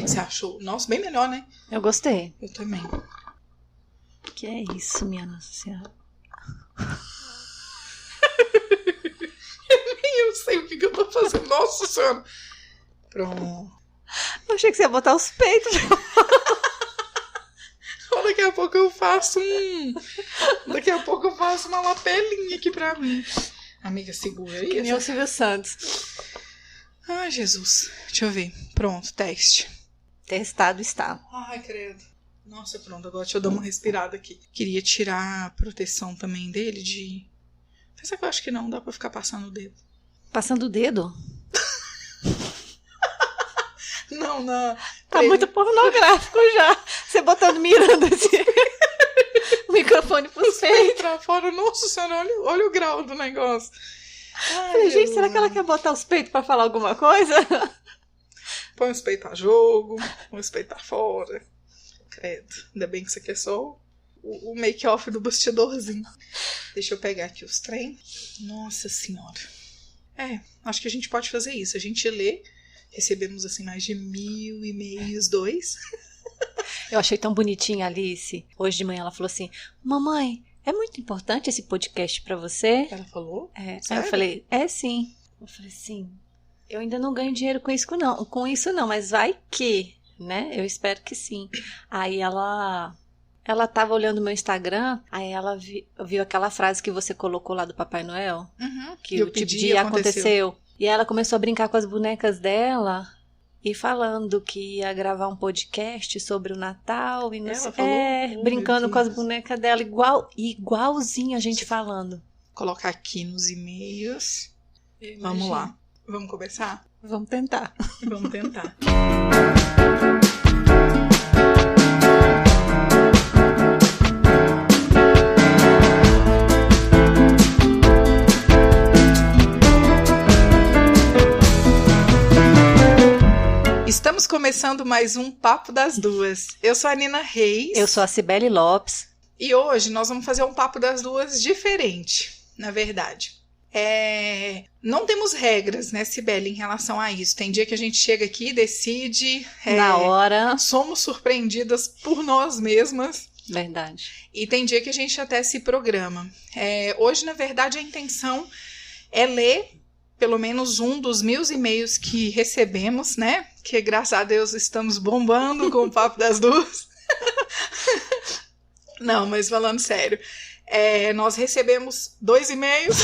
que você achou? Nossa, bem melhor, né? Eu gostei. Eu também. Que é isso, minha Nossa Senhora? Eu sei o que eu tô fazendo. Nossa Senhora. Pronto. Eu achei que você ia botar os peitos. Daqui a pouco eu faço Daqui a pouco eu faço uma lapelinha aqui pra mim. Amiga, segura aí. Que nem o Silvio Santos. Ai, Jesus. Deixa eu ver. Pronto, teste. Testado está. Ai, credo. Nossa, pronto. Agora deixa eu dar uma respirada aqui. Queria tirar a proteção também dele de... Mas é que eu acho que não. Dá pra ficar passando o dedo. Passando o dedo? Não, não. Tá muito pornográfico já. Você botando, mirando esse o microfone pros peitos. Pra fora. Nossa Senhora, olha o grau do negócio. Ai, Falei, gente, Jesus. será que ela quer botar os peitos pra falar alguma coisa? Põe os peitos a jogo, põe os peitos a fora. Credo. Ainda bem que isso aqui é só o make-off do bastidorzinho. Deixa eu pegar aqui os trem. Nossa Senhora. Acho que a gente pode fazer isso. A gente lê, recebemos assim mais de 1.000 e-mails, 2. Eu achei tão bonitinha a Alice. Hoje de manhã ela falou assim, mamãe, é muito importante esse podcast pra você? Ela falou? Aí Sério? eu falei, sim. Eu falei assim, eu ainda não ganho dinheiro com isso não, mas vai que, né? Eu espero que sim. Aí ela tava olhando o meu Instagram, aí ela viu aquela frase que você colocou lá do Papai Noel, que Eu o pedi, dia aconteceu. aconteceu. E ela começou a brincar com as bonecas dela e falando que ia gravar um podcast sobre o Natal. E não Ela sei, falou? Oh, brincando meu com as Deus. bonecas dela, igualzinho a gente falando. Colocar aqui nos e-mails. Vamos lá. Vamos começar? Vamos tentar. Vamos tentar. Estamos começando mais um Papo das Duas. Eu sou a Nina Reis. Eu sou a Cibele Lopes. E hoje nós vamos fazer um Papo das Duas diferente, na verdade. Não temos regras, né, Cibele, em relação a isso. Tem dia que a gente chega aqui e decide. Na hora. Somos surpreendidas por nós mesmas. Verdade. E tem dia que a gente até se programa. Hoje, na verdade, a intenção é ler pelo menos um dos 1.000 e-mails que recebemos, né? Que graças a Deus estamos bombando com o Papo das Duas. Não, mas falando sério, nós recebemos 2 e-mails,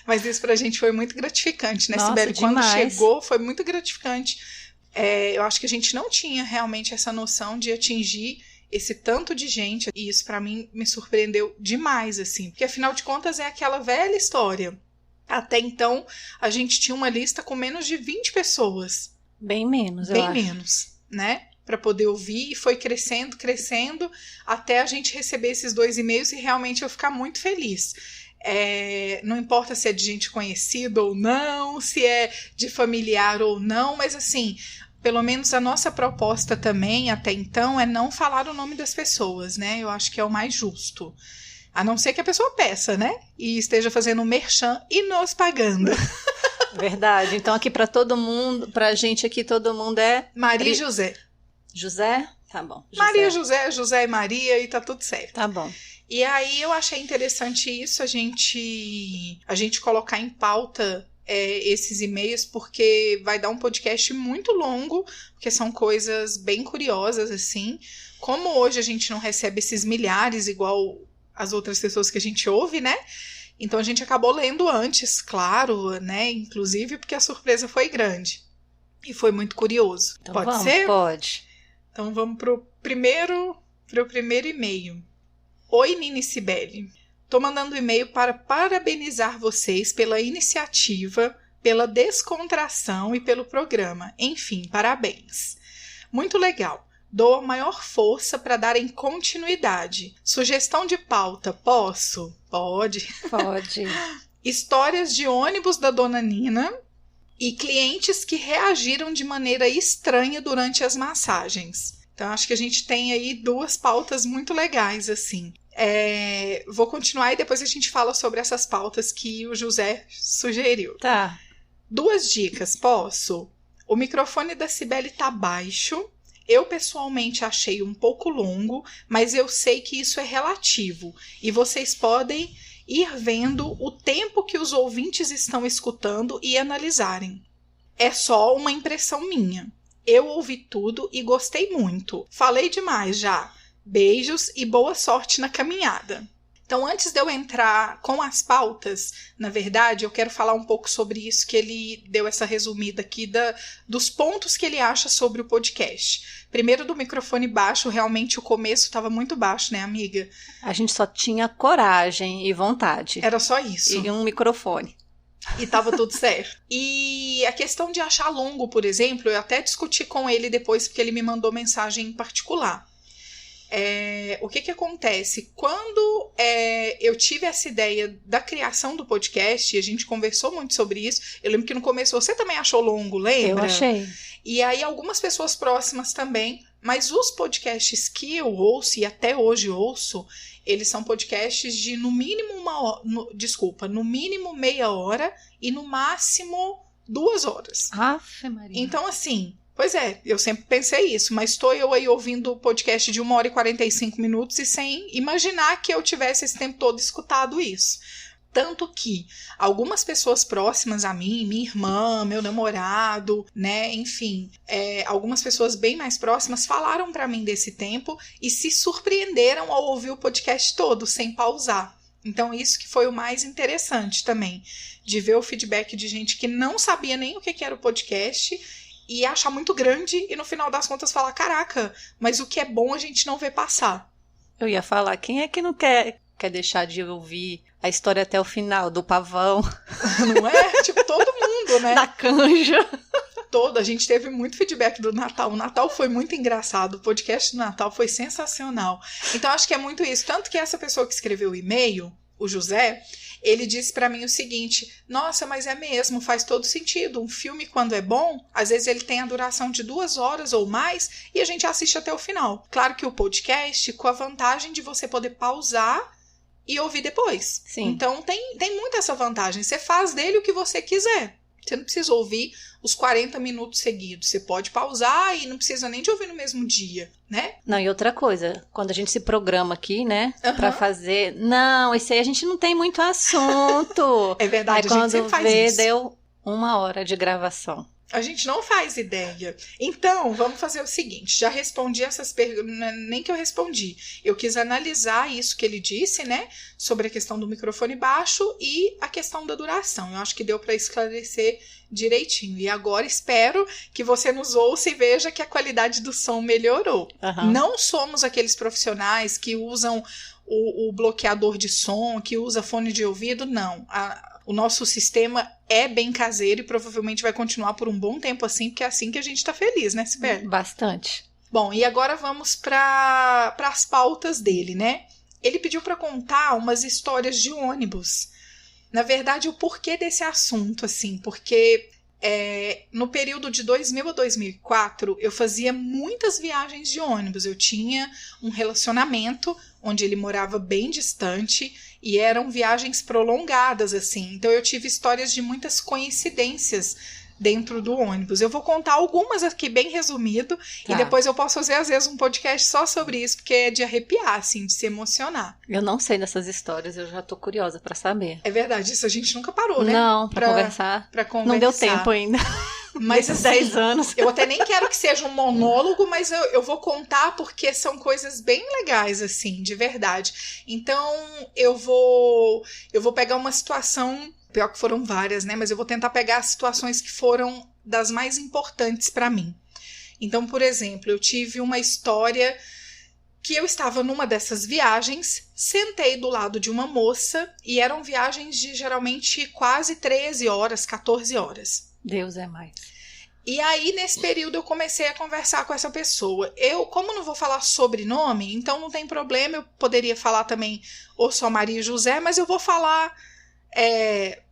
mas isso pra gente foi muito gratificante, né, Nossa, Cibele? Quando demais. chegou, foi muito gratificante. Eu acho que a gente não tinha realmente essa noção de atingir esse tanto de gente, e isso pra mim me surpreendeu demais, assim, porque afinal de contas é aquela velha história. Até então, a gente tinha uma lista com menos de 20 pessoas. Bem menos, eu Bem acho. menos, né? Para poder ouvir, e foi crescendo, até a gente receber esses 2 e-mails e realmente eu ficar muito feliz. Não importa se é de gente conhecida ou não, se é de familiar ou não, mas assim, pelo menos a nossa proposta também, até então, é não falar o nome das pessoas, né? Eu acho que é o mais justo. A não ser que a pessoa peça, né? E esteja fazendo um merchan e nos pagando. Verdade. Então aqui pra todo mundo, pra gente aqui, todo mundo é... Maria e José. José? Tá bom. Maria, José e Maria, e tá tudo certo. Tá bom. E aí eu achei interessante isso, a gente colocar em pauta esses e-mails, porque vai dar um podcast muito longo, porque são coisas bem curiosas, assim. Como hoje a gente não recebe esses milhares igual as outras pessoas que a gente ouve, né? Então a gente acabou lendo antes, claro, né? Inclusive porque a surpresa foi grande. E foi muito curioso. Então Pode vamos, ser? Pode. Então vamos pro primeiro e-mail. Oi, Nina e Cibele. Tô mandando e-mail para parabenizar vocês pela iniciativa, pela descontração e pelo programa. Enfim, parabéns. Muito legal. Dou a maior força para darem continuidade. Sugestão de pauta, posso? Pode. Pode. Histórias de ônibus da Dona Nina e clientes que reagiram de maneira estranha durante as massagens. Então, acho que a gente tem aí 2 pautas muito legais, assim. Vou continuar e depois a gente fala sobre essas pautas que o José sugeriu. Tá. 2 dicas, posso? O microfone da Cibele tá baixo. Eu pessoalmente achei um pouco longo, mas eu sei que isso é relativo. E vocês podem ir vendo o tempo que os ouvintes estão escutando e analisarem. É só uma impressão minha. Eu ouvi tudo e gostei muito. Falei demais já. Beijos e boa sorte na caminhada. Então, antes de eu entrar com as pautas, na verdade, eu quero falar um pouco sobre isso, que ele deu essa resumida aqui dos pontos que ele acha sobre o podcast. Primeiro, do microfone baixo, realmente o começo estava muito baixo, né, amiga? A gente só tinha coragem e vontade. Era só isso. E um microfone. E tava tudo certo. E a questão de achar longo, por exemplo, eu até discuti com ele depois, porque ele me mandou mensagem em particular. O que acontece? Quando eu tive essa ideia da criação do podcast, e a gente conversou muito sobre isso, eu lembro que no começo você também achou longo, lembra? Eu achei. E aí algumas pessoas próximas também, mas os podcasts que eu ouço, e até hoje ouço, eles são podcasts de no mínimo no mínimo meia hora e no máximo 2 horas. Afe Maria. Então, assim, pois é, eu sempre pensei isso, mas estou eu aí ouvindo o podcast de 1 hora e 45 minutos e sem imaginar que eu tivesse esse tempo todo escutado isso. Tanto que algumas pessoas próximas a mim, minha irmã, meu namorado, né, enfim, algumas pessoas bem mais próximas falaram para mim desse tempo e se surpreenderam ao ouvir o podcast todo, sem pausar. Então isso que foi o mais interessante também, de ver o feedback de gente que não sabia nem o que era o podcast e achar muito grande e no final das contas falar, caraca, mas o que é bom a gente não vê passar. Eu ia falar, quem é que não quer deixar de ouvir a história até o final, do pavão? Não é? Tipo, todo mundo, né? Da canja. A gente teve muito feedback do Natal. O Natal foi muito engraçado. O podcast do Natal foi sensacional. Então, acho que é muito isso. Tanto que essa pessoa que escreveu o e-mail, o José, ele disse pra mim o seguinte: nossa, mas é mesmo, faz todo sentido. Um filme, quando é bom, às vezes ele tem a duração de 2 horas ou mais e a gente assiste até o final. Claro que o podcast, com a vantagem de você poder pausar e ouvir depois. Sim. Então tem muito essa vantagem. Você faz dele o que você quiser. Você não precisa ouvir os 40 minutos seguidos. Você pode pausar e não precisa nem de ouvir no mesmo dia, né? Não, e outra coisa, quando a gente se programa aqui, né, pra fazer... Não, esse aí a gente não tem muito assunto. É verdade, aí, a gente sempre faz isso. Quando deu 1 hora de gravação. A gente não faz ideia. Então, vamos fazer o seguinte. Já respondi essas perguntas, nem que eu respondi. Eu quis analisar isso que ele disse, né? Sobre a questão do microfone baixo e a questão da duração. Eu acho que deu para esclarecer direitinho. E agora espero que você nos ouça e veja que a qualidade do som melhorou. Uhum. Não somos aqueles profissionais que usam o bloqueador de som, que usa fone de ouvido, não. O nosso sistema é bem caseiro e provavelmente vai continuar por um bom tempo assim, porque é assim que a gente tá feliz, né, Sibeli? Bastante. Bom, e agora vamos para as pautas dele, né? Ele pediu para contar umas histórias de ônibus. Na verdade, o porquê desse assunto, assim, porque no período de 2000 a 2004, eu fazia muitas viagens de ônibus. Eu tinha um relacionamento onde ele morava bem distante e eram viagens prolongadas, assim. Então eu tive histórias de muitas coincidências dentro do ônibus. Eu vou contar algumas aqui bem resumido e depois eu posso fazer às vezes um podcast só sobre isso, porque é de arrepiar, assim, de se emocionar. Eu não sei dessas histórias, eu já tô curiosa pra saber. É verdade, isso a gente nunca parou, né? Não, pra conversar. Não deu tempo ainda. Mas assim, 10 anos. Eu até nem quero que seja um monólogo, mas eu vou contar porque são coisas bem legais, assim, de verdade. Então, eu vou pegar uma situação, pior que foram várias, né? Mas eu vou tentar pegar as situações que foram das mais importantes para mim. Então, por exemplo, eu tive uma história que eu estava numa dessas viagens, sentei do lado de uma moça e eram viagens de geralmente quase 13 horas, 14 horas. Deus é mais. E aí, nesse período, eu comecei a conversar com essa pessoa. Eu, como não vou falar sobrenome, então não tem problema, eu poderia falar também ou só Maria José, mas eu vou falar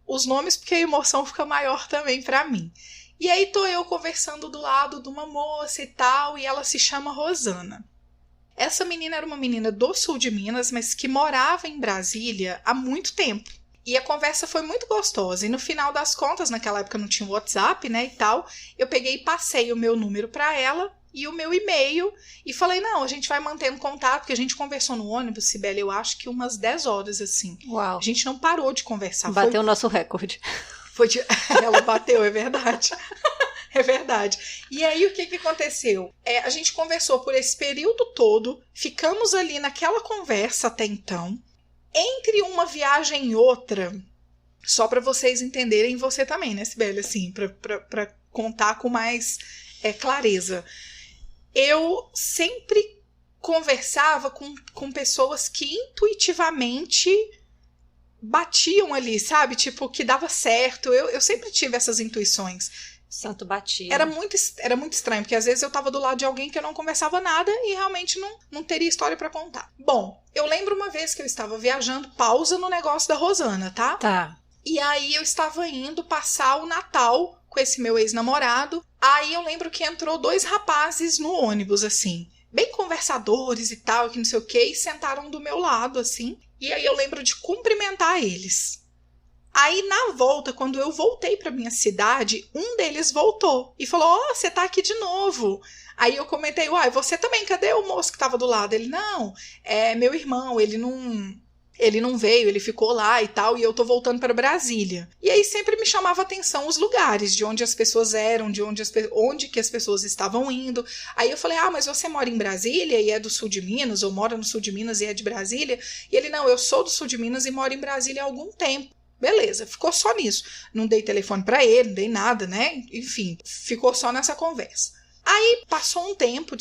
os nomes porque a emoção fica maior também pra mim. E aí tô eu conversando do lado de uma moça e tal, e ela se chama Rosana. Essa menina era uma menina do sul de Minas, mas que morava em Brasília há muito tempo. E a conversa foi muito gostosa. E no final das contas, naquela época não tinha WhatsApp, né, e tal, eu peguei e passei o meu número para ela e o meu e-mail. E falei, não, a gente vai mantendo contato, porque a gente conversou no ônibus, Sibeli, eu acho que umas 10 horas, assim. Uau. A gente não parou de conversar. Bateu o nosso recorde. Ela bateu, é verdade. É verdade. E aí, o que aconteceu? A gente conversou por esse período todo, ficamos ali naquela conversa até então. Entre uma viagem e outra, só para vocês entenderem, você também, né, Sibeli, assim, para contar com mais clareza. Eu sempre conversava com pessoas que intuitivamente batiam ali, sabe? Tipo, que dava certo. Eu sempre tive essas intuições. Santo batia. Era muito estranho, porque às vezes eu tava do lado de alguém que eu não conversava nada e realmente não teria história pra contar. Bom, eu lembro uma vez que eu estava viajando, pausa no negócio da Rosana, tá? Tá. E aí eu estava indo passar o Natal com esse meu ex-namorado. Aí eu lembro que entrou 2 rapazes no ônibus, assim, bem conversadores e tal, que não sei o que, e sentaram do meu lado, assim. E aí eu lembro de cumprimentar eles. Aí, na volta, quando eu voltei pra minha cidade, um deles voltou e falou, você tá aqui de novo. Aí eu comentei, uai, você também, cadê o moço que tava do lado? Ele, não, é meu irmão, ele não veio, ele ficou lá e tal, e eu tô voltando para Brasília. E aí sempre me chamava atenção os lugares, de onde as pessoas eram, de onde que as pessoas estavam indo. Aí eu falei, mas você mora em Brasília e é do sul de Minas, ou mora no sul de Minas e é de Brasília? E ele, não, eu sou do sul de Minas e moro em Brasília há algum tempo. Beleza, ficou só nisso. Não dei telefone pra ele, não dei nada, né? Enfim, ficou só nessa conversa. Aí passou um tempo,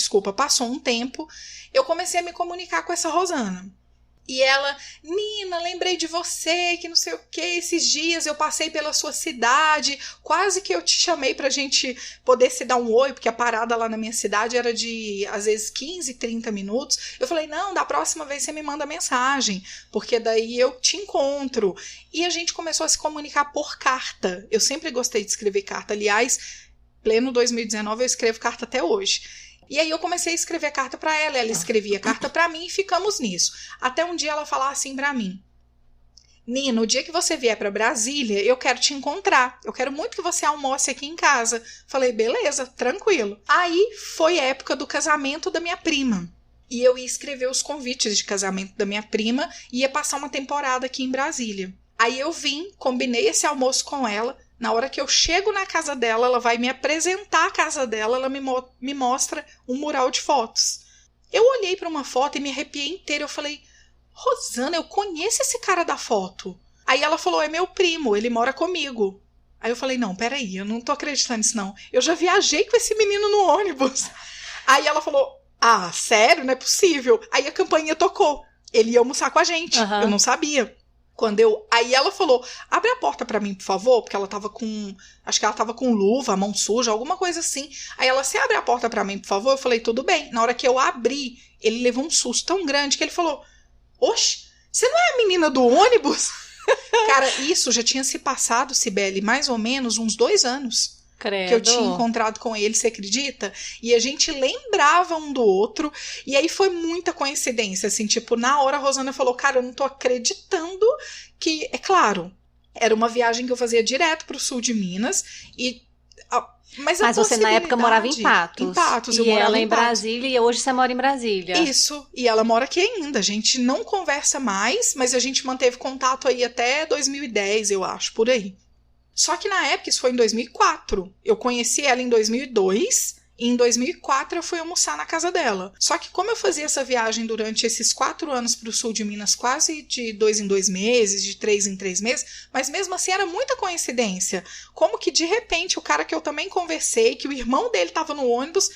eu comecei a me comunicar com essa Rosana. E ela, Nina, lembrei de você, que não sei o que, esses dias eu passei pela sua cidade, quase que eu te chamei pra gente poder se dar um oi, porque a parada lá na minha cidade era de, às vezes, 15, 30 minutos. Eu falei, não, da próxima vez você me manda mensagem, porque daí eu te encontro. E a gente começou a se comunicar por carta. Eu sempre gostei de escrever carta, aliás, pleno 2019 eu escrevo carta até hoje. E aí eu comecei a escrever carta pra ela, ela escrevia carta pra mim e ficamos nisso. Até um dia ela falar assim pra mim, Nina, o dia que você vier pra Brasília, eu quero te encontrar. Eu quero muito que você almoce aqui em casa. Falei, beleza, tranquilo. Aí foi a época do casamento da minha prima. E eu ia escrever os convites de casamento da minha prima e ia passar uma temporada aqui em Brasília. Aí eu vim, combinei esse almoço com ela. Na hora que eu chego na casa dela, ela vai me apresentar a casa dela, ela me mostra um mural de fotos. Eu olhei para uma foto e me arrepiei inteira. Eu falei, Rosana, eu conheço esse cara da foto. Aí ela falou, é meu primo, ele mora comigo. Aí eu falei, não, peraí, eu não tô acreditando nisso não. Eu já viajei com esse menino no ônibus. Aí ela falou, sério? Não é possível. Aí a campainha tocou. Ele ia almoçar com a gente, eu não sabia. Aí ela falou, abre a porta pra mim, por favor, porque ela tava acho que ela tava com luva, mão suja, alguma coisa assim. Aí ela, você abre a porta pra mim, por favor? Eu falei, tudo bem. Na hora que eu abri, ele levou um susto tão grande que ele falou, oxe, você não é a menina do ônibus? Cara, isso já tinha se passado, Sibeli, mais ou menos uns 2 anos. Credo. Que eu tinha encontrado com ele, você acredita? E a gente lembrava um do outro, e aí foi muita coincidência, assim, tipo, na hora a Rosana falou, cara, eu não tô acreditando que, é claro, era uma viagem que eu fazia direto pro sul de Minas, mas você na época morava em Patos. Em Patos, eu morava morava em Brasília e hoje você mora em Brasília. Isso, e ela mora aqui ainda, a gente não conversa mais, mas a gente manteve contato aí até 2010, eu acho, por aí. Só que na época, isso foi em 2004. Eu conheci ela em 2002 e em 2004 eu fui almoçar na casa dela. Só que como eu fazia essa viagem durante esses 4 anos para o sul de Minas, quase de 2 em 2 meses, de 3 em 3 meses, mas mesmo assim era muita coincidência. Como que de repente o cara que eu também conversei, que o irmão dele estava no ônibus,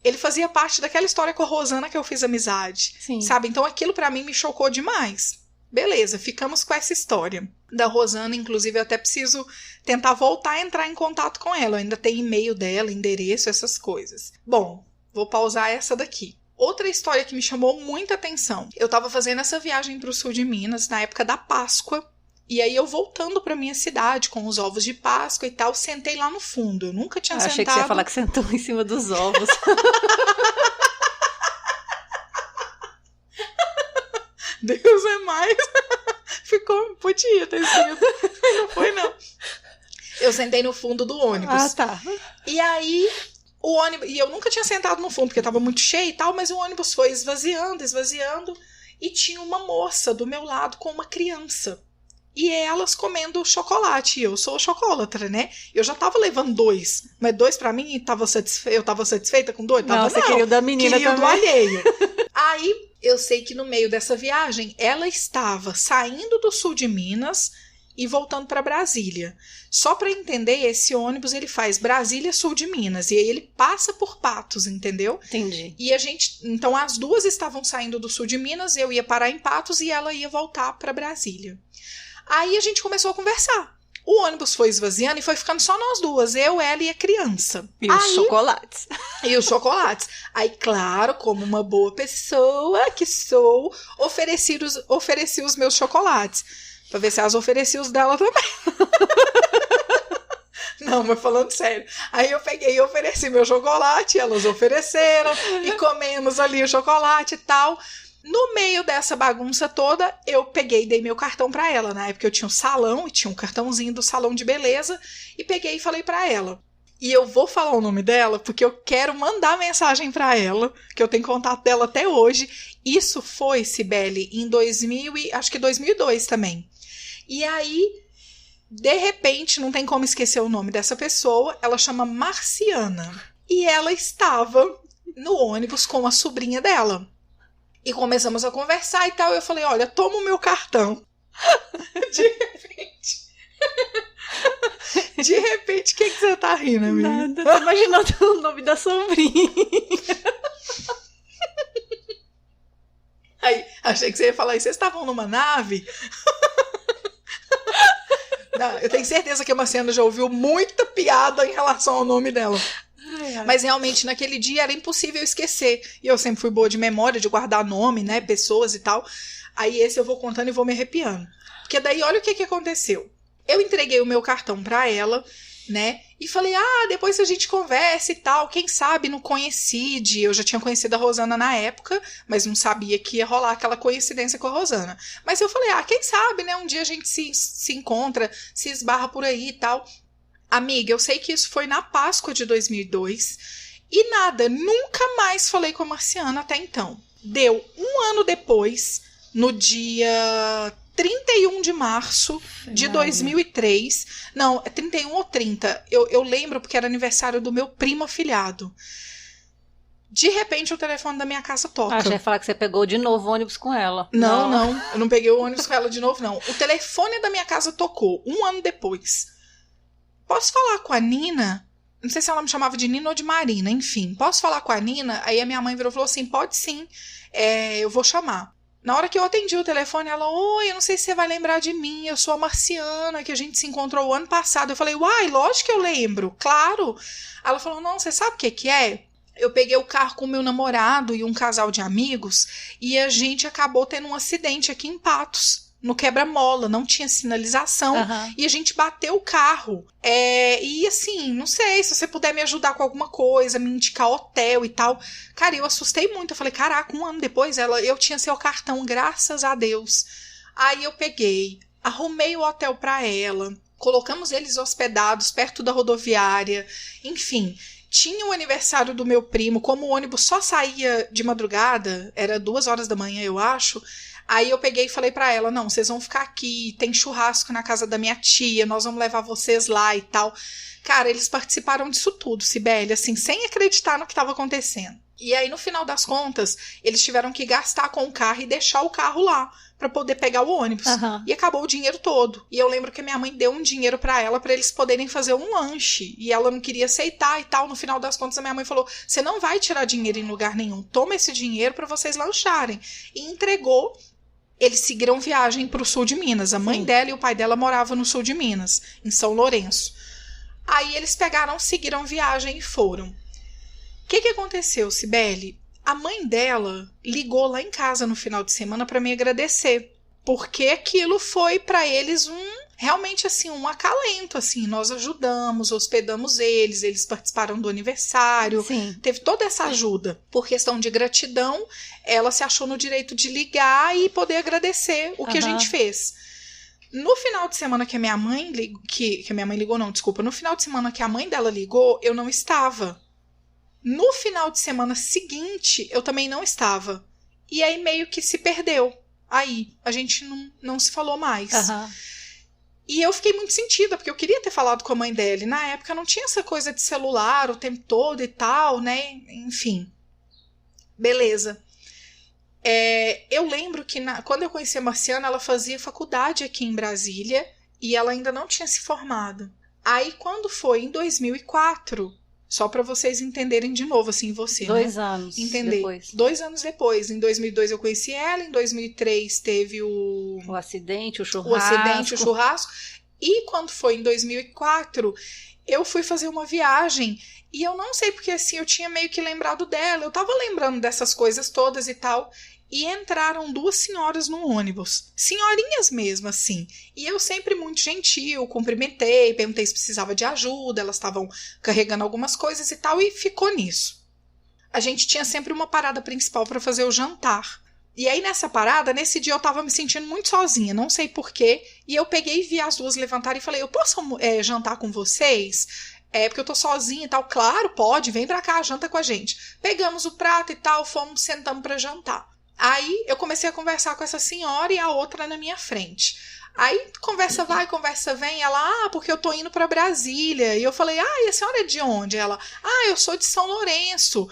ele fazia parte daquela história com a Rosana que eu fiz amizade. Sim. Sabe? Então aquilo para mim me chocou demais. Beleza, ficamos com essa história da Rosana, inclusive eu até preciso tentar voltar a entrar em contato com ela, eu ainda tenho e-mail dela, endereço, essas coisas. Bom, vou pausar essa daqui. Outra história que me chamou muita atenção, eu tava fazendo essa viagem pro sul de Minas na época da Páscoa, e aí eu voltando pra minha cidade com os ovos de Páscoa e tal, sentei lá no fundo, eu nunca tinha sentado... Achei que você ia falar que sentou em cima dos ovos. Deus é mais... como? Podia ter sido. Não foi, não. Eu sentei no fundo do ônibus. Ah, tá. E aí, o ônibus... E eu nunca tinha sentado no fundo, porque tava muito cheio e tal, mas o ônibus foi esvaziando. E tinha uma moça do meu lado com uma criança. E elas comendo chocolate. E eu sou chocolatra, né? Eu já tava levando 2. Mas 2 pra mim, eu tava satisfeita com 2? Não, você queria o da menina queria também. do alheio. Aí, eu sei que no meio dessa viagem, ela estava saindo do sul de Minas e voltando para Brasília. Só para entender, esse ônibus ele faz Brasília, sul de Minas. E aí ele passa por Patos, entendeu? Entendi. E então as duas estavam saindo do sul de Minas, eu ia parar em Patos e ela ia voltar para Brasília. Aí a gente começou a conversar. O ônibus foi esvaziando e foi ficando só nós duas, eu, ela e a criança. E os chocolates. E os chocolates. Aí, claro, como uma boa pessoa que sou, ofereci os meus chocolates. Pra ver se elas ofereciam os dela também. Não, mas falando sério. Aí eu peguei e ofereci meu chocolate, elas ofereceram, e comemos ali o chocolate e tal. No meio dessa bagunça toda, eu peguei e dei meu cartão pra ela. Na época eu tinha um salão, e tinha um cartãozinho do salão de beleza, e peguei e falei pra ela. E eu vou falar o nome dela, porque eu quero mandar mensagem pra ela, que eu tenho contato dela até hoje. Isso foi, Cibele, em 2002 também. E aí, de repente, não tem como esquecer o nome dessa pessoa, ela chama Marciana. E ela estava no ônibus com a sobrinha dela. E começamos a conversar e tal. Eu falei, olha, toma o meu cartão. De repente, o que você tá rindo, amiga? Nada, tô imaginando o nome da sobrinha. Aí, achei que você ia falar, e vocês estavam numa nave? Não, eu tenho certeza que a Marciana já ouviu muita piada em relação ao nome dela. Mas realmente naquele dia era impossível esquecer. E eu sempre fui boa de memória, de guardar nome, né, pessoas e tal. Aí esse eu vou contando e vou me arrepiando. Porque daí olha o que aconteceu. Eu entreguei o meu cartão pra ela, né, e falei, depois a gente conversa e tal, quem sabe no Conhecide. Eu já tinha conhecido a Rosana na época, mas não sabia que ia rolar aquela coincidência com a Rosana. Mas eu falei, quem sabe, né, um dia a gente se encontra, se esbarra por aí e tal. Amiga, eu sei que isso foi na Páscoa de 2002 e nada, nunca mais falei com a Marciana até então. Deu um ano depois, no dia 31 de março de 2003. Não, é 31 ou 30. Eu lembro porque era aniversário do meu primo afilhado. De repente o telefone da minha casa toca. Já ia falar que você pegou de novo o ônibus com ela. Não, eu não peguei o ônibus com ela de novo, não. O telefone da minha casa tocou um ano depois. Posso falar com a Nina? Não sei se ela me chamava de Nina ou de Marina, enfim. Posso falar com a Nina? Aí a minha mãe virou e falou assim, pode sim, eu vou chamar. Na hora que eu atendi o telefone, ela, oi, eu não sei se você vai lembrar de mim, eu sou a Marciana, que a gente se encontrou o ano passado. Eu falei, uai, lógico que eu lembro, claro. Ela falou, não, você sabe o que é? Eu peguei o carro com o meu namorado e um casal de amigos e a gente acabou tendo um acidente aqui em Patos. No quebra-mola, não tinha sinalização, e a gente bateu o carro. E assim, não sei, se você puder me ajudar com alguma coisa, me indicar hotel e tal. Cara, eu assustei muito, eu falei, caraca, um ano depois eu tinha seu cartão, graças a Deus. Aí eu peguei, arrumei o hotel pra ela, colocamos eles hospedados perto da rodoviária, enfim... Tinha o aniversário do meu primo, como o ônibus só saía de madrugada, era 2 horas da manhã, eu acho. Aí eu peguei e falei pra ela, não, vocês vão ficar aqui, tem churrasco na casa da minha tia, nós vamos levar vocês lá e tal. Cara, eles participaram disso tudo, Cibele, assim, sem acreditar no que estava acontecendo. E aí, no final das contas, eles tiveram que gastar com o carro e deixar o carro lá para poder pegar o ônibus. E acabou o dinheiro todo. E eu lembro que minha mãe deu um dinheiro para ela para eles poderem fazer um lanche. E ela não queria aceitar e tal. No final das contas, a minha mãe falou, você não vai tirar dinheiro em lugar nenhum. Toma esse dinheiro para vocês lancharem. E entregou. Eles seguiram viagem para o sul de Minas. A mãe dela e o pai dela moravam no sul de Minas, em São Lourenço. Aí eles seguiram viagem e foram. O que aconteceu, Cibele? A mãe dela ligou lá em casa no final de semana para me agradecer, porque aquilo foi para eles realmente assim, um acalento, assim, nós ajudamos, hospedamos eles participaram do aniversário, teve toda essa ajuda. Por questão de gratidão, ela se achou no direito de ligar e poder agradecer o que a gente fez. No final de semana que a minha mãe ligou, que a minha mãe ligou, não, desculpa, no final de semana que a mãe dela ligou, eu não estava. No final de semana seguinte, eu também não estava. E aí meio que se perdeu. Aí, a gente não se falou mais. E eu fiquei muito sentida, porque eu queria ter falado com a mãe dela. E na época não tinha essa coisa de celular o tempo todo e tal, né? Enfim. Beleza. Eu lembro que quando eu conheci a Marciana, ela fazia faculdade aqui em Brasília e ela ainda não tinha se formado. Aí, quando foi em 2004... Só para vocês entenderem de novo, assim, você, 2 anos depois. 2 anos depois. Em 2002 eu conheci ela, em 2003 teve o acidente, o churrasco. O acidente, o churrasco. E quando foi em 2004, eu fui fazer uma viagem. E eu não sei porque, assim, eu tinha meio que lembrado dela. Eu tava lembrando dessas coisas todas e tal. E entraram 2 senhoras no ônibus. Senhorinhas mesmo, assim. E eu sempre muito gentil, cumprimentei, perguntei se precisava de ajuda, elas estavam carregando algumas coisas e tal, e ficou nisso. A gente tinha sempre uma parada principal para fazer o jantar. E aí nessa parada, nesse dia eu tava me sentindo muito sozinha, não sei porquê, e eu peguei e vi as 2 levantarem e falei, eu posso jantar com vocês? Porque eu tô sozinha e tal. Claro, pode, vem pra cá, janta com a gente. Pegamos o prato e tal, sentamos pra jantar. Aí eu comecei a conversar com essa senhora e a outra na minha frente. Aí conversa vai, conversa vem. Ela, porque eu tô indo pra Brasília. E eu falei, e a senhora é de onde? Ela, eu sou de São Lourenço.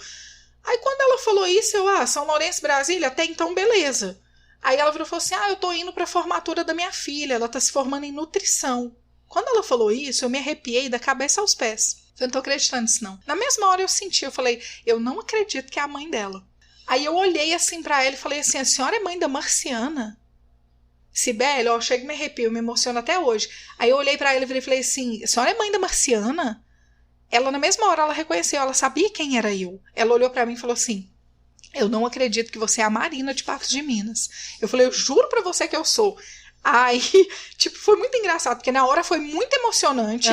Aí quando ela falou isso, eu, São Lourenço, Brasília, até então beleza. Aí ela virou e falou assim, eu tô indo pra formatura da minha filha, ela tá se formando em nutrição. Quando ela falou isso, eu me arrepiei da cabeça aos pés. Eu não tô acreditando nisso não. Na mesma hora eu senti, eu falei, eu não acredito que é a mãe dela. Aí eu olhei assim pra ela e falei assim, a senhora é mãe da Marciana? Sibeli, eu chego e me arrepio, eu me emociono até hoje. Aí eu olhei pra ela e falei assim, a senhora é mãe da Marciana? Ela, na mesma hora, ela reconheceu, ela sabia quem era eu. Ela olhou pra mim e falou assim, eu não acredito que você é a Marina de Patos de Minas. Eu falei, eu juro pra você que eu sou. Aí, foi muito engraçado, porque na hora foi muito emocionante.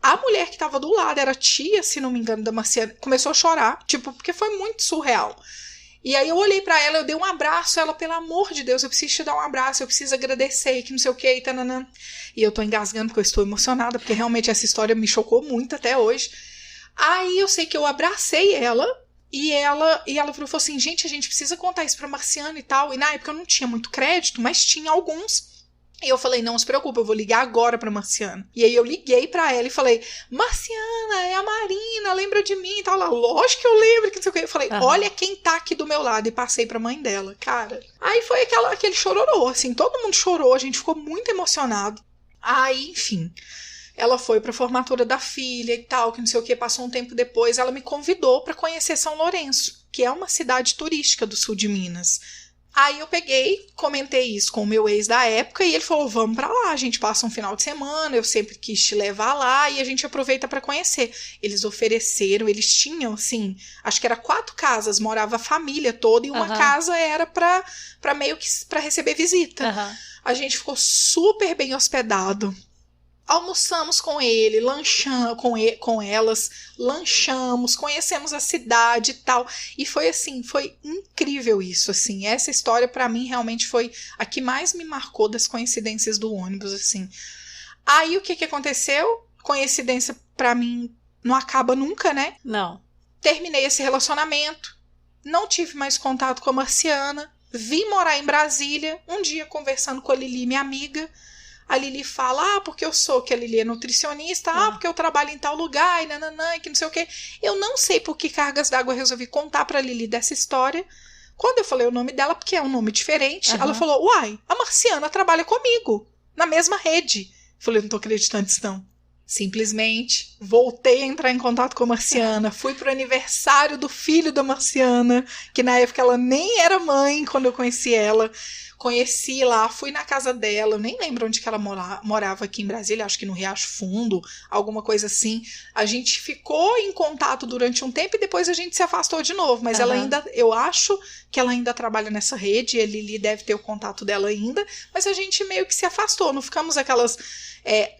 A mulher que tava do lado, era tia, se não me engano, da Marciana, começou a chorar, porque foi muito surreal. E aí eu olhei pra ela, eu dei um abraço, ela, pelo amor de Deus, eu preciso te dar um abraço, eu preciso agradecer, que não sei o que, e tananã. E eu tô engasgando porque eu estou emocionada, porque realmente essa história me chocou muito até hoje. Aí eu sei que eu abracei ela, e ela falou assim, gente, a gente precisa contar isso pra Marciana e tal. E na época eu não tinha muito crédito, mas tinha alguns. E eu falei, não se preocupe, eu vou ligar agora pra Marciana. E aí eu liguei pra ela e falei, Marciana, é a Marina, lembra de mim e tal. Ela, lógico que eu lembro, que não sei o que. Eu falei, olha quem tá aqui do meu lado. E passei pra mãe dela, cara. Aí foi aquele chororô, assim, todo mundo chorou, a gente ficou muito emocionado. Aí, enfim, ela foi pra formatura da filha e tal, que não sei o que. Passou um tempo depois, ela me convidou pra conhecer São Lourenço, que é uma cidade turística do sul de Minas. Aí eu peguei, comentei isso com o meu ex da época e ele falou, vamos pra lá, a gente passa um final de semana, eu sempre quis te levar lá e a gente aproveita pra conhecer. Eles ofereceram, eles tinham, assim, acho que era 4 casas, morava a família toda e uma casa era pra meio que pra receber visita. A gente ficou super bem hospedado. Almoçamos com ele, lanchamos com elas, lanchamos, conhecemos a cidade e tal. E foi assim, foi incrível isso, assim. Essa história pra mim realmente foi a que mais me marcou das coincidências do ônibus, assim. Aí o que aconteceu? Coincidência pra mim não acaba nunca, né? Não. Terminei esse relacionamento, não tive mais contato com a Marciana, vim morar em Brasília, um dia conversando com a Lili, minha amiga. A Lili fala, porque eu sou, que a Lili é nutricionista, porque eu trabalho em tal lugar, e nananã, que não sei o quê. Eu não sei por que cargas d'água eu resolvi contar pra Lili dessa história. Quando eu falei o nome dela, porque é um nome diferente, ela falou, uai, a Marciana trabalha comigo, na mesma rede. Eu falei, não tô acreditando nisso não. Simplesmente voltei a entrar em contato com a Marciana, fui pro aniversário do filho da Marciana, que na época ela nem era mãe quando eu conheci ela. Conheci lá, fui na casa dela, eu nem lembro onde que ela morava aqui em Brasília, acho que no Riacho Fundo, alguma coisa assim. A gente ficou em contato durante um tempo e depois a gente se afastou de novo, mas ela ainda, eu acho que ela ainda trabalha nessa rede, a Lili deve ter o contato dela ainda, mas a gente meio que se afastou, não ficamos aquelas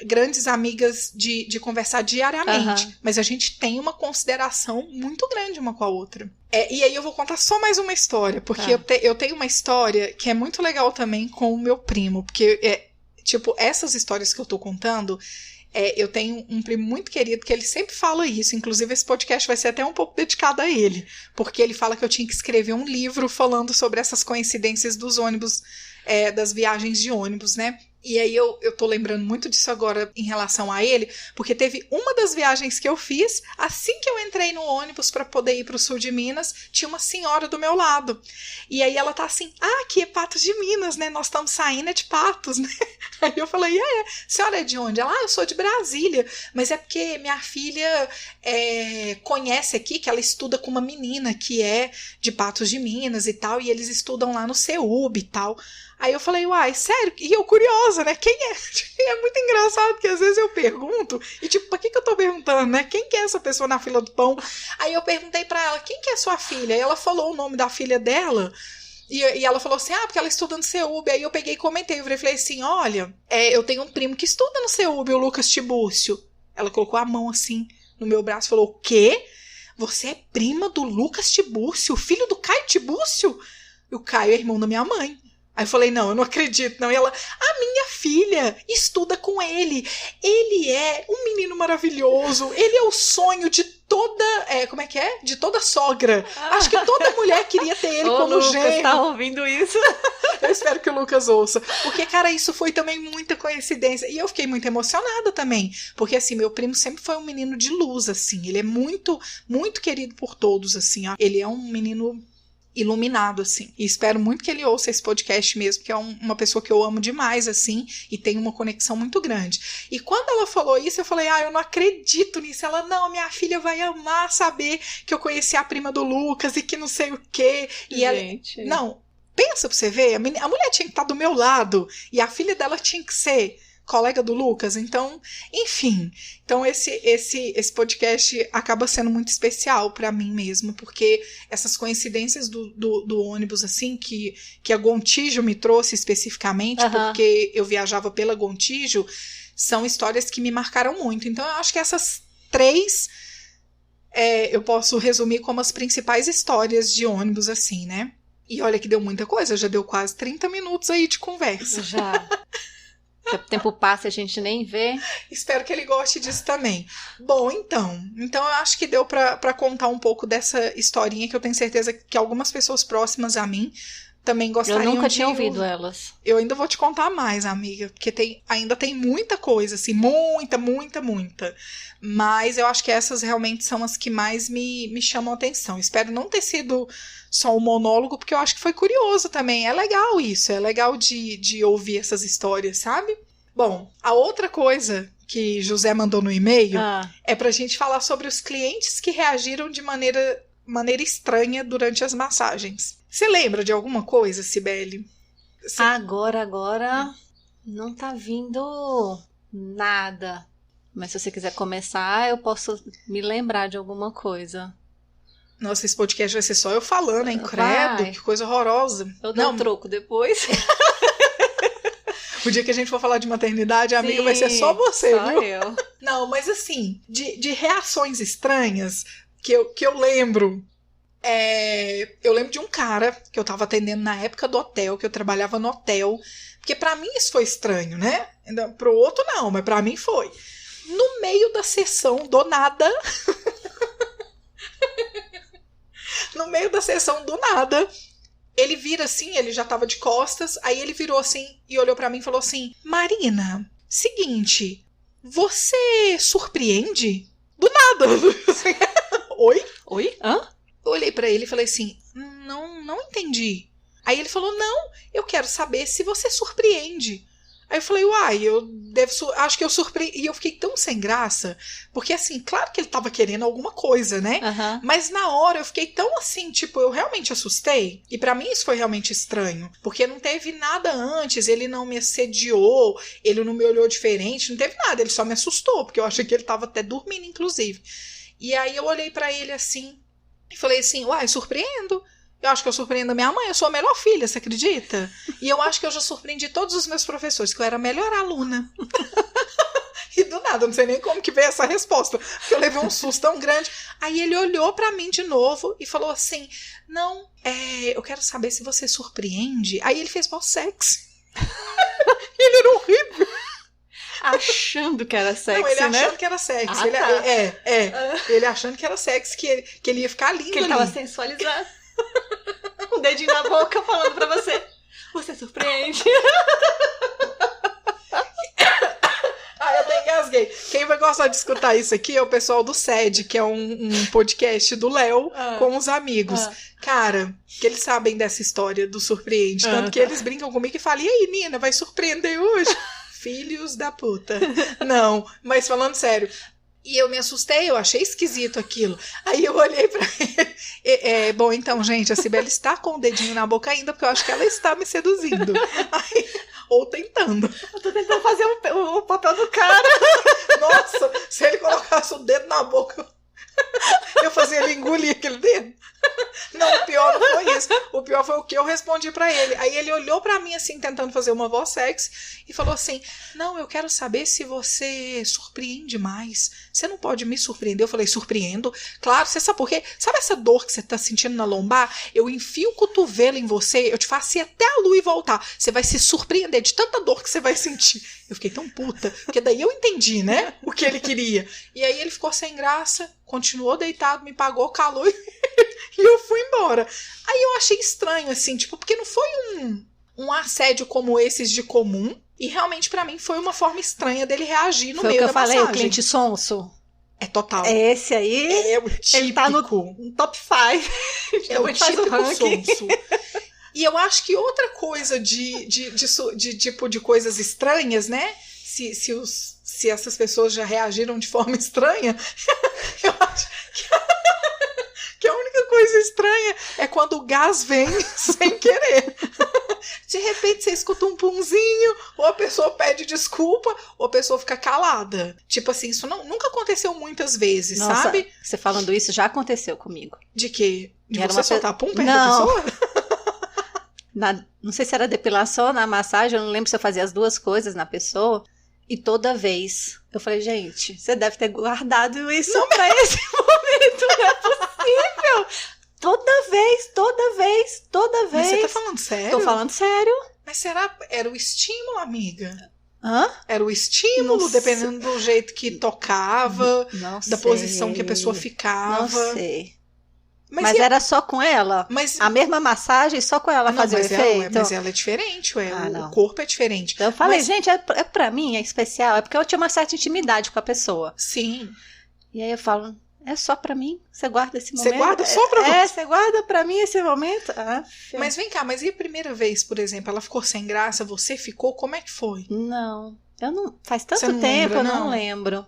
grandes amigas de conversar diariamente, mas a gente tem uma consideração muito grande uma com a outra. E aí eu vou contar só mais uma história, porque eu tenho uma história que é muito legal também com o meu primo, porque Tipo, essas histórias que eu tô contando, eu tenho um primo muito querido que ele sempre fala isso. Inclusive, esse podcast vai ser até um pouco dedicado a ele. Porque ele fala que eu tinha que escrever um livro falando sobre essas coincidências dos ônibus, das viagens de ônibus, né? E aí eu tô lembrando muito disso agora em relação a ele, porque teve uma das viagens que eu fiz, assim que eu entrei no ônibus para poder ir pro sul de Minas, tinha uma senhora do meu lado. E aí ela tá assim, aqui é Patos de Minas, né? Nós estamos saindo de Patos, né? Aí eu falei, senhora é de onde? Ela, eu sou de Brasília, mas é porque minha filha conhece aqui, que ela estuda com uma menina que é de Patos de Minas e tal, e eles estudam lá no CEUB e tal. Aí eu falei, uai, sério? E eu curiosa, né? Quem é? É muito engraçado, porque às vezes eu pergunto, e tipo, pra que eu tô perguntando, né? Quem que é essa pessoa na fila do pão? Aí eu perguntei pra ela, quem que é sua filha? E ela falou o nome da filha dela, e ela falou assim, porque ela estuda no CEUB. Aí eu peguei e comentei, eu falei assim, olha, eu tenho um primo que estuda no CEUB, o Lucas Tibúrcio. Ela colocou a mão assim no meu braço e falou, o quê? Você é prima do Lucas Tibúrcio, filho do Caio Tibúrcio? E o Caio é irmão da minha mãe. Aí eu falei, não, eu não acredito, não. E ela, a minha filha estuda com ele. Ele é um menino maravilhoso. Ele é o sonho de toda, como é que é? De toda sogra. Acho que toda mulher queria ter ele como Lucas, genro. tá ouvindo isso? Eu espero que o Lucas ouça. Porque, cara, isso foi também muita coincidência. E eu fiquei muito emocionada também. Porque, assim, meu primo sempre foi um menino de luz, assim. Ele é muito, muito querido por todos, assim. Ele é um menino iluminado, assim. E espero muito que ele ouça esse podcast mesmo, que é uma pessoa que eu amo demais, assim, e tem uma conexão muito grande. E quando ela falou isso, eu falei, eu não acredito nisso. Ela, não, minha filha vai amar saber que eu conheci a prima do Lucas e que não sei o quê. E gente. Ela, não, pensa pra você ver, a mulher tinha que estar do meu lado, e a filha dela tinha que ser colega do Lucas, então, enfim. Então esse podcast acaba sendo muito especial pra mim mesmo, porque essas coincidências do ônibus, assim, que a Gontijo me trouxe especificamente, porque eu viajava pela Gontijo, são histórias que me marcaram muito. Então eu acho que essas 3 eu posso resumir como as principais histórias de ônibus, assim, né? E olha que deu muita coisa, já deu quase 30 minutos aí de conversa. Já. O tempo passa e a gente nem vê. Espero que ele goste disso também. Bom, então eu acho que deu pra contar um pouco dessa historinha, que eu tenho certeza que algumas pessoas próximas a mim também gostariam de Eu nunca tinha ouvido elas. Eu ainda vou te contar mais, amiga, porque ainda tem muita coisa, assim, muita. Mas eu acho que essas realmente são as que mais me chamam a atenção. Espero não ter sido só um monólogo, porque eu acho que foi curioso também. É legal isso, é legal de ouvir essas histórias, sabe? Bom, a outra coisa que José mandou no e-mail é pra gente falar sobre os clientes que reagiram de maneira estranha durante as massagens. Você lembra de alguma coisa, Cibele? Agora não tá vindo nada. Mas se você quiser começar, eu posso me lembrar de alguma coisa. Nossa, esse podcast vai ser só eu falando, hein? Credo, que coisa horrorosa. Eu dou um troco depois. O dia que a gente for falar de maternidade, amiga, vai ser só você, só viu? Eu. Não, mas assim, de reações estranhas que eu lembro. Eu lembro de um cara que eu tava atendendo na época do hotel, que eu trabalhava no hotel. Porque pra mim isso foi estranho, né? Pro outro não, mas pra mim foi. No meio da sessão, do nada. No meio da sessão, do nada, ele vira assim, ele já tava de costas, aí ele virou assim e olhou pra mim e falou assim: Marina, seguinte, você surpreende? Do nada. Oi? Oi? Hã? Eu olhei pra ele e falei assim, não entendi. Aí ele falou, não, eu quero saber se você surpreende. Aí eu falei, acho que eu surpreendi. E eu fiquei tão sem graça, porque assim, claro que ele tava querendo alguma coisa, né? Mas na hora eu fiquei tão assim, tipo, eu realmente assustei. E pra mim isso foi realmente estranho, porque não teve nada antes, ele não me assediou, ele não me olhou diferente, não teve nada, ele só me assustou, porque eu achei que ele tava até dormindo, inclusive. E aí eu olhei pra ele assim, e falei assim, surpreendo. Eu acho que eu surpreendo a minha mãe, eu sou a melhor filha, você acredita? E eu acho que eu já surpreendi todos os meus professores, que eu era a melhor aluna. E do nada, não sei nem como que veio essa resposta, porque eu levei um susto tão grande. Aí ele olhou pra mim de novo e falou assim, eu quero saber se você surpreende. Aí ele fez mal sexy. E ele era horrível. Achando que era sexy, Não, ele né? achando que era sexy. Ah, Ele, tá. ele achando que era sexy, que ele ia ficar lindo Que ele ali. tava sensualizado. Um dedinho na boca falando pra você. Você surpreende. Eu até engasguei. Quem vai gostar de escutar isso aqui é o pessoal do SED, que é um podcast do Léo com os amigos. Cara, que eles sabem dessa história do surpreende. Tanto que eles brincam comigo e falam, e aí, Nina, vai surpreender hoje? Filhos da puta. Não, mas falando sério. E eu me assustei, eu achei esquisito aquilo. Aí eu olhei pra ele. Bom, então, gente, a Cibele está com o dedinho na boca ainda, porque eu acho que ela está me seduzindo. Ou tentando. Eu tô tentando fazer o papel do cara. Nossa, se ele colocasse o dedo na boca, eu fazia ele engolir aquele dedo. Não, o pior não foi isso. O pior foi o que eu respondi pra ele. Aí ele olhou pra mim assim, tentando fazer uma voz sexy, e falou assim, não, eu quero saber se você surpreende mais. Você não pode me surpreender? Eu falei, surpreendo? Claro, você sabe por quê? Sabe essa dor que você tá sentindo na lombar? Eu enfio o cotovelo em você, eu te faço ir até a lua e voltar. Você vai se surpreender de tanta dor que você vai sentir. Eu fiquei tão puta, porque daí eu entendi, né, o que ele queria. E aí ele ficou sem graça, continuou deitado, me pagou, calou e eu fui embora. Aí eu achei estranho, assim, tipo, porque não foi um assédio como esses de comum, e realmente pra mim foi uma forma estranha dele reagir no meio da massagem. Foi o que eu falei, o cliente sonso. É total. Esse aí, É o típico. ele tá no top 5. É o típico sonso. E eu acho que outra coisa de coisas estranhas, né? Se essas pessoas já reagiram de forma estranha, eu acho que a única coisa estranha é quando o gás vem sem querer. De repente você escuta um punzinho, ou a pessoa pede desculpa, ou a pessoa fica calada. Tipo assim, isso nunca aconteceu muitas vezes, Nossa, sabe? você falando isso já aconteceu comigo. De quê? De Era você uma soltar pum perto Não. da pessoa? Não sei se era depilação ou na massagem, eu não lembro se eu fazia as duas coisas na pessoa. E toda vez eu falei, gente, você deve ter guardado isso pra esse momento, não é possível. Toda vez. Mas você tá falando sério? Tô falando sério. Mas será era o estímulo, amiga? Hã? Era o estímulo, Não dependendo do jeito que tocava, Não da sei. posição que a pessoa ficava. Não sei. Mas Mas era só com ela? Mas, A mesma massagem, só com ela fazia o efeito? mas ela é diferente, ué. Não. O corpo é diferente. Então eu falei, Mas- gente, é pra mim, é especial. É porque eu tinha uma certa intimidade com a pessoa. Sim. E aí eu falo, é só pra mim? Você guarda esse Você momento? guarda só pra você? Você guarda pra mim esse momento? Ah, Mas vem cá, mas e a primeira vez, por exemplo, ela ficou sem graça, você ficou, como é que foi? não. Eu não. Faz Você tanto não tempo, lembra, eu não não? lembro.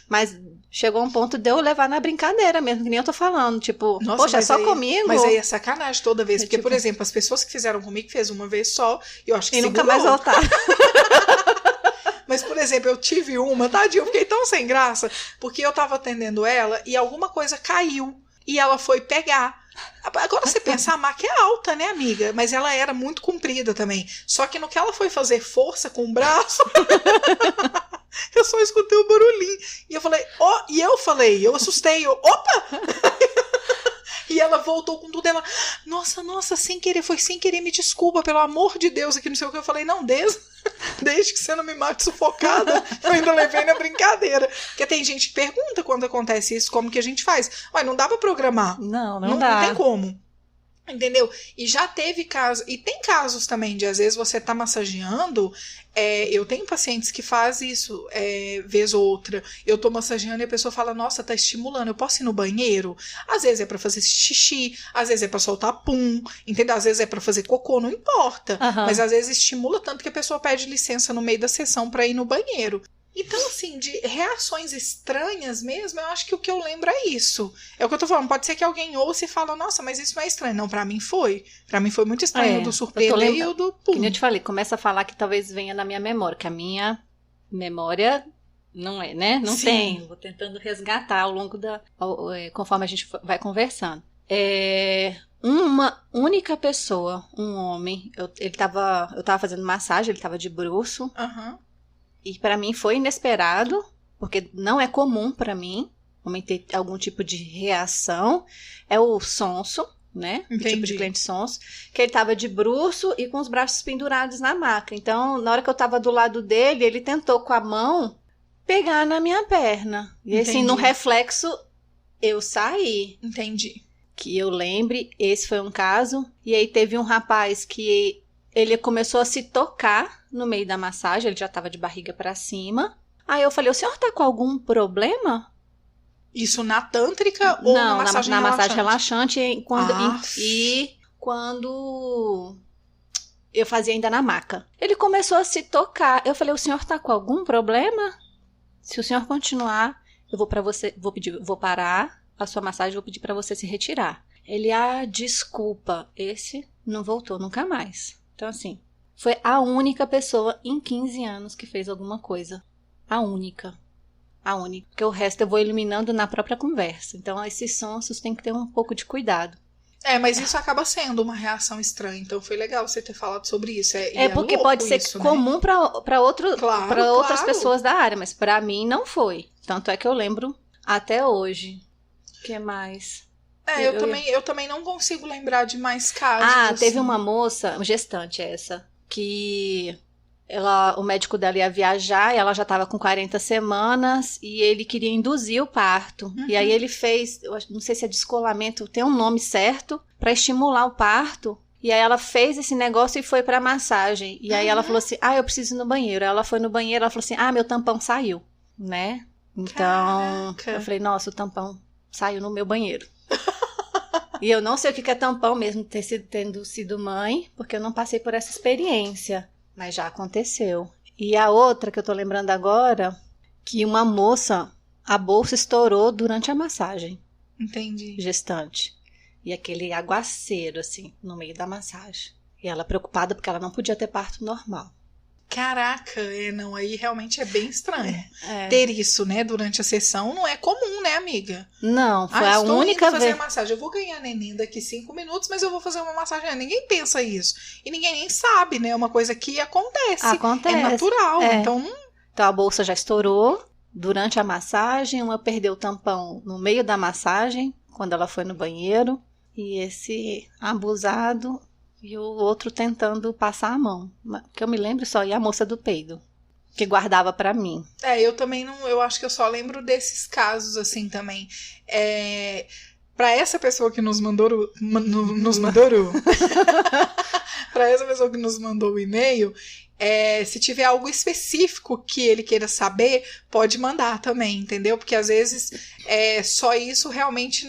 Mas chegou um ponto de eu levar na brincadeira mesmo, que nem eu tô falando. Tipo, Nossa, poxa, mas só aí- comigo? Mas aí é sacanagem toda vez. É Porque, tipo- por exemplo, as pessoas que fizeram comigo fez uma vez só, e eu acho que E nunca segurou. mais voltar. Mas, por exemplo, eu tive uma, tadinha, eu fiquei tão sem graça, porque eu tava atendendo ela e alguma coisa caiu. E ela foi pegar. Agora você pensa, a maca é alta, né, amiga? Mas ela era muito comprida também. Só que no que ela foi fazer força com o braço, eu só escutei o barulhinho. E eu falei, eu assustei, opa! E ela voltou com tudo, ela, nossa, sem querer, foi sem querer, me desculpa, pelo amor de Deus, aqui não sei o que. Eu falei, não, desde que você não me mate sufocada, eu ainda levei na brincadeira. Porque tem gente que pergunta quando acontece isso, como que a gente faz? Ué, não dá pra programar. Não dá. Não tem como. Entendeu? E já teve casos, e tem casos também de às vezes você tá massageando, eu tenho pacientes que fazem isso, vez ou outra, eu tô massageando e a pessoa fala, nossa, tá estimulando, eu posso ir no banheiro? Às vezes é pra fazer xixi, às vezes é pra soltar pum, entendeu? Às vezes é pra fazer cocô, não importa, mas às vezes estimula tanto que a pessoa pede licença no meio da sessão pra ir no banheiro. Então, assim, de reações estranhas mesmo, eu acho que o que eu lembro é isso. É o que eu tô falando. Pode ser que alguém ouça e fala, nossa, mas isso não é estranho. Não, pra mim foi. Pra mim foi muito estranho o do surpreender e o do pum. Como eu te falei, começa a falar que talvez venha na minha memória, que a minha memória não é, né? Não Sim. tem. Vou tentando resgatar ao longo conforme a gente vai conversando. Uma única pessoa, um homem, eu tava fazendo massagem, ele tava de bruço. Aham. E pra mim foi inesperado, porque não é comum pra mim homem ter algum tipo de reação. É o sonso, né? Entendi. O tipo de cliente sons. Que ele tava de bruço e com os braços pendurados na maca. Então, na hora que eu tava do lado dele, ele tentou com a mão pegar na minha perna. E assim, no reflexo, eu saí. Entendi. Que eu lembre, esse foi um caso. E aí teve um rapaz que ele começou a se tocar no meio da massagem. Ele já tava de barriga pra cima. Aí eu falei, o senhor tá com algum problema? Isso na tântrica ou não, na massagem na relaxante? Massagem relaxante e quando eu fazia ainda na maca. Ele começou a se tocar. Eu falei, o senhor tá com algum problema? Se o senhor continuar, eu vou para você, vou parar a sua massagem, vou pedir para você se retirar. Ele, desculpa, esse não voltou nunca mais. Então assim, foi a única pessoa em 15 anos que fez alguma coisa. A única. Porque o resto eu vou eliminando na própria conversa. Então, esses sonsos tem que ter um pouco de cuidado. Mas isso acaba sendo uma reação estranha. Então, foi legal você ter falado sobre isso. Porque pode ser isso, comum, né? para outras Claro. pessoas da área, mas para mim não foi. Tanto é que eu lembro até hoje. O que mais? Eu também não consigo lembrar de mais casos. Teve uma moça, gestante essa, que... o médico dela ia viajar e ela já estava com 40 semanas e ele queria induzir o parto. Uhum. E aí ele fez, eu não sei se é descolamento, tem um nome certo, para estimular o parto. E aí ela fez esse negócio e foi pra massagem. E aí ela falou assim, eu preciso ir no banheiro. Ela foi no banheiro, ela falou assim, meu tampão saiu, né? Então, Caraca. Eu falei, nossa, o tampão saiu no meu banheiro. E eu não sei o que é tampão mesmo, tendo sido mãe, porque eu não passei por essa experiência. Mas já aconteceu. E a outra que eu tô lembrando agora, que uma moça, a bolsa estourou durante a massagem. Entendi. Gestante. E aquele aguaceiro, assim, no meio da massagem. E ela preocupada porque ela não podia ter parto normal. Caraca, aí realmente é bem estranho. Ter isso, né, durante a sessão não é comum, né, amiga? Não, foi a única vez. Fazer vez. a massagem. Eu vou ganhar neném daqui 5 minutos, mas eu vou fazer uma massagem. Ninguém pensa isso. E ninguém nem sabe, né? É uma coisa que acontece. É natural. Então a bolsa já estourou durante a massagem. Uma perdeu o tampão no meio da massagem, quando ela foi no banheiro. E esse abusado... E o outro tentando passar a mão. Que eu me lembro só, e a moça do peido, que guardava pra mim. Eu também não... Eu acho que eu só lembro desses casos, assim, também. Pra essa pessoa que nos mandou... Pra essa pessoa que nos mandou o e-mail... se tiver algo específico que ele queira saber, pode mandar também, entendeu? Porque às vezes só isso realmente...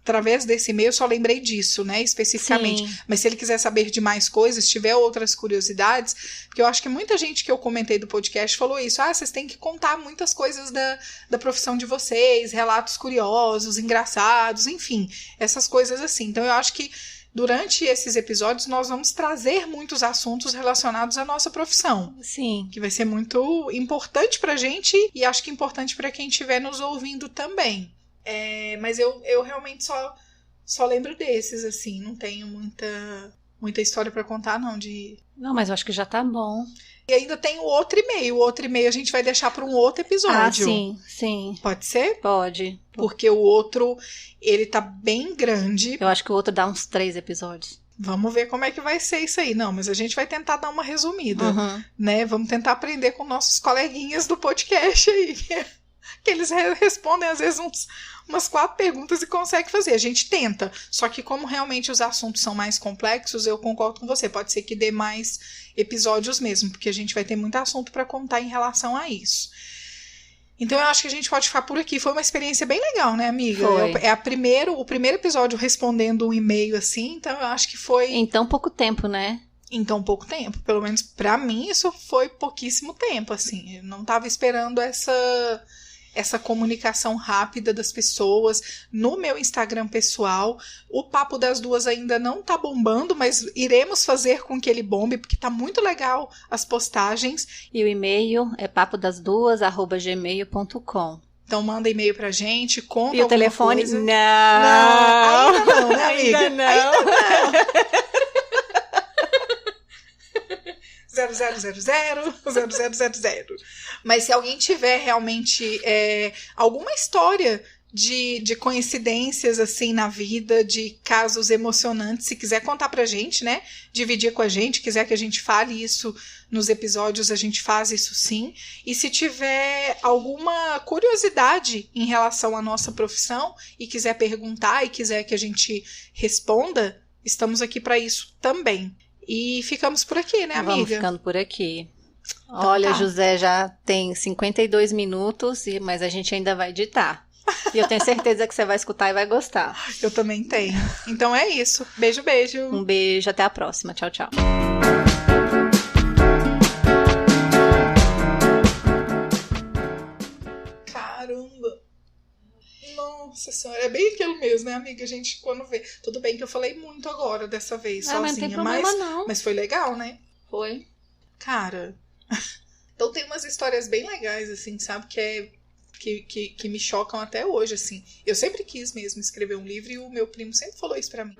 através desse e-mail eu só lembrei disso, né, especificamente. Sim. Mas se ele quiser saber de mais coisas, tiver outras curiosidades, porque eu acho que muita gente que eu comentei do podcast falou isso, vocês têm que contar muitas coisas da profissão de vocês, relatos curiosos, engraçados, enfim, essas coisas assim. Então eu acho que durante esses episódios nós vamos trazer muitos assuntos relacionados à nossa profissão. Sim. Que vai ser muito importante pra gente e acho que importante pra quem estiver nos ouvindo também. Mas eu realmente só lembro desses, assim, não tenho muita história pra contar, não. Não, mas eu acho que já tá bom. E ainda tem o outro e-mail. O outro e-mail a gente vai deixar para um outro episódio. Sim. Pode ser? Pode. Porque o outro, ele tá bem grande. Eu acho que o outro dá uns 3 episódios. Vamos ver como é que vai ser isso aí. Não, mas a gente vai tentar dar uma resumida, né? Vamos tentar aprender com nossos coleguinhas do podcast aí. Que eles respondem, às vezes, umas 4 perguntas e conseguem fazer. A gente tenta. Só que como realmente os assuntos são mais complexos, eu concordo com você. Pode ser que dê mais episódios mesmo, porque a gente vai ter muito assunto para contar em relação a isso. Então eu acho que a gente pode ficar por aqui. Foi uma experiência bem legal, né, amiga? Foi. O primeiro episódio respondendo um e-mail assim, então eu acho que foi... Em tão pouco tempo, né? Em tão pouco tempo. Pelo menos pra mim isso foi pouquíssimo tempo, assim. Eu não tava esperando essa comunicação rápida das pessoas no meu Instagram pessoal. O Papo das Duas ainda não tá bombando, mas iremos fazer com que ele bombe, porque tá muito legal as postagens. E o e-mail é papodasduas@gmail.com. Então manda e-mail pra gente, conta e o telefone? Coisa. Não, ainda não, né, amiga? Ainda não. 0000. Mas se alguém tiver realmente alguma história de coincidências, assim, na vida, de casos emocionantes. Se quiser contar pra gente, né? Dividir com a gente, quiser que a gente fale isso nos episódios, a gente faz isso sim. E se tiver alguma curiosidade em relação à nossa profissão e quiser perguntar e quiser que a gente responda, estamos aqui para isso também. E ficamos por aqui, né, amiga? Vamos ficando por aqui. Então, olha, tá. José, já tem 52 minutos, mas a gente ainda vai editar. E eu tenho certeza que você vai escutar e vai gostar. Eu também tenho. Então é isso. Beijo, beijo. Um beijo, até a próxima. Tchau, tchau. Caramba. Nossa senhora, é bem aquilo mesmo, né, amiga? A gente quando vê. Tudo bem que eu falei muito agora dessa vez, sozinha. Mas não tem problema, não. Mas foi legal, né? Foi. Cara. Então tem umas histórias bem legais, assim, sabe? Que me chocam até hoje, assim. Eu sempre quis mesmo escrever um livro e o meu primo sempre falou isso pra mim.